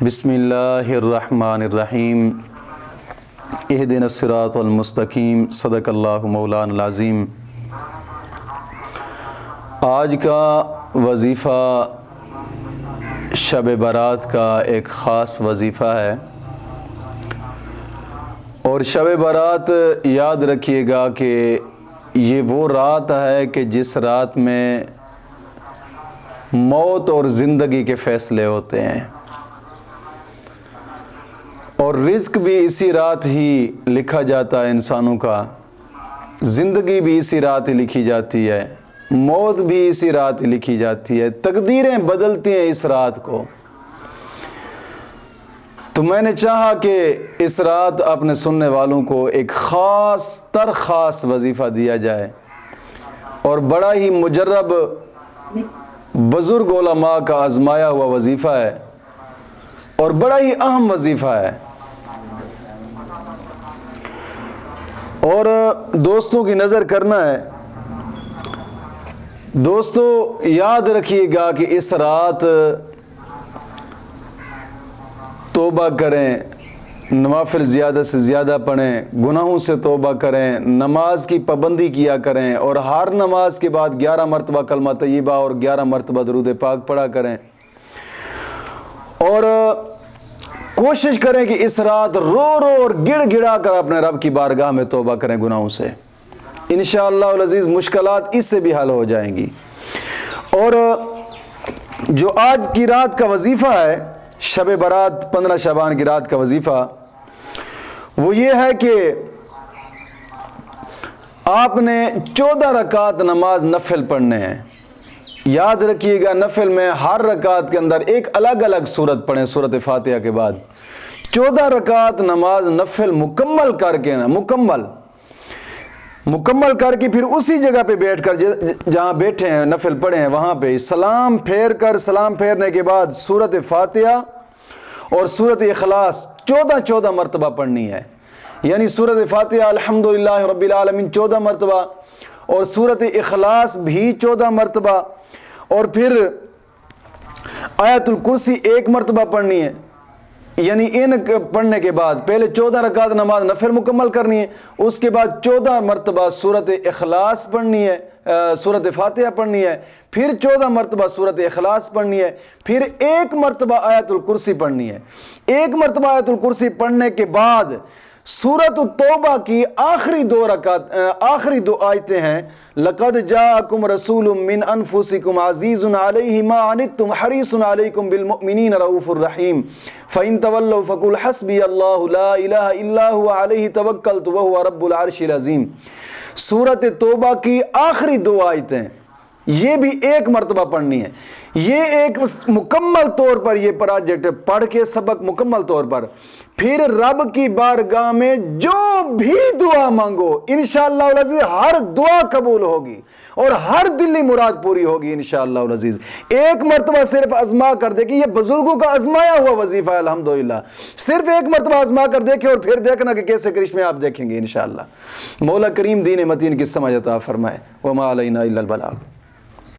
بسم اللہ الرحمن الرحیم اہدنا الصراط المستقیم صدق اللہ مولانا العظیم۔ آج کا وظیفہ شب برات کا ایک خاص وظیفہ ہے، اور شب برات یاد رکھیے گا کہ یہ وہ رات ہے کہ جس رات میں موت اور زندگی کے فیصلے ہوتے ہیں، اور رزق بھی اسی رات ہی لکھا جاتا ہے انسانوں کا، زندگی بھی اسی رات ہی لکھی جاتی ہے، موت بھی اسی رات ہی لکھی جاتی ہے، تقدیریں بدلتی ہیں اس رات کو۔ تو میں نے چاہا کہ اس رات اپنے سننے والوں کو ایک خاص وظیفہ دیا جائے، اور بڑا ہی مجرب بزرگ علماء کا آزمایا ہوا وظیفہ ہے، اور بڑا ہی اہم وظیفہ ہے۔ اور دوستوں کی نظر کرنا ہے، دوستو یاد رکھیے گا کہ اس رات توبہ کریں، نوافل زیادہ سے زیادہ پڑھیں، گناہوں سے توبہ کریں، نماز کی پابندی کیا کریں، اور ہر نماز کے بعد 11 مرتبہ کلمہ طیبہ اور 11 مرتبہ درود پاک پڑھا کریں، اور کوشش کریں کہ اس رات رو اور گڑ گڑا کر اپنے رب کی بارگاہ میں توبہ کریں گناہوں سے۔ انشاءاللہ العزیز مشکلات اس سے بھی حل ہو جائیں گی۔ اور جو آج کی رات کا وظیفہ ہے، شب برات 15 شعبان کی رات کا وظیفہ، وہ یہ ہے کہ آپ نے 14 رکعت نماز نفل پڑھنے ہیں۔ یاد رکھیے گا، نفل میں ہر رکعت کے اندر ایک الگ سورت پڑھیں، سورت فاتحہ کے بعد 14 رکعت نماز نفل مکمل کر کے مکمل کر کے پھر اسی جگہ پہ بیٹھ کر جہاں بیٹھے ہیں نفل پڑھے ہیں وہاں پہ سلام پھیرنے کے بعد سورت فاتحہ اور سورت اخلاص 14 مرتبہ پڑھنی ہے۔ یعنی سورت فاتحہ الحمدللہ رب العالمین 14 مرتبہ، اور سورت اخلاص بھی 14 مرتبہ، اور پھر آیت الکرسی 1 مرتبہ پڑھنی ہے۔ یعنی ان پڑھنے کے بعد پہلے 14 رکعت نماز نفل مکمل کرنی ہے، اس کے بعد 14 مرتبہ سورت اخلاص پڑھنی ہے، سورت فاتحہ پڑھنی ہے، پھر 14 مرتبہ سورت اخلاص پڑھنی ہے، پھر 1 مرتبہ آیت الکرسی پڑھنی ہے۔ 1 مرتبہ آیت الکرسی پڑھنے کے بعد سورت التوبہ کی آخری 2 آیتیں ہیں، لَقَدْ جَاءَكُمْ رَسُولٌ مِّنْ أَنفُسِكُمْ عَزِيزٌ عَلَيْهِ مَا عَنِتُّمْ حَرِيصٌ عَلَيْكُمْ بِالْمُؤْمِنِينَ رَءُوفٌ رَحِيمٌ فَإِن تَوَلَّوْا فَقُلْ حَسْبِيَ اللَّهُ لَا إِلَهَ إِلَّا هُوَ عَلَيْهِ تَوَكَّلْتُ وَهُوَ رَبُّ الْعَرْشِ الْعَظِيمِ۔ سورت توبہ کی آخری 2 آیتیں یہ بھی 1 مرتبہ پڑھنی ہے۔ یہ ایک مکمل طور پر یہ پروجیکٹ پڑھ کے سبق مکمل طور پر پھر رب کی بارگاہ میں جو بھی دعا مانگو انشاءاللہ العزیز ہر دعا قبول ہوگی، اور ہر دلی مراد پوری ہوگی انشاءاللہ العزیز۔ 1 مرتبہ صرف آزما کر دیکھیں، یہ بزرگوں کا آزمایا ہوا وظیفہ ہے الحمدللہ۔ صرف 1 مرتبہ آزما کر دیکھیں، اور پھر دیکھنا کہ کیسے کرشمے آپ دیکھیں گے انشاءاللہ۔ مولا کریم دین متین کی سمجھ عطا فرمائے۔ وما علینا الا البلاغ۔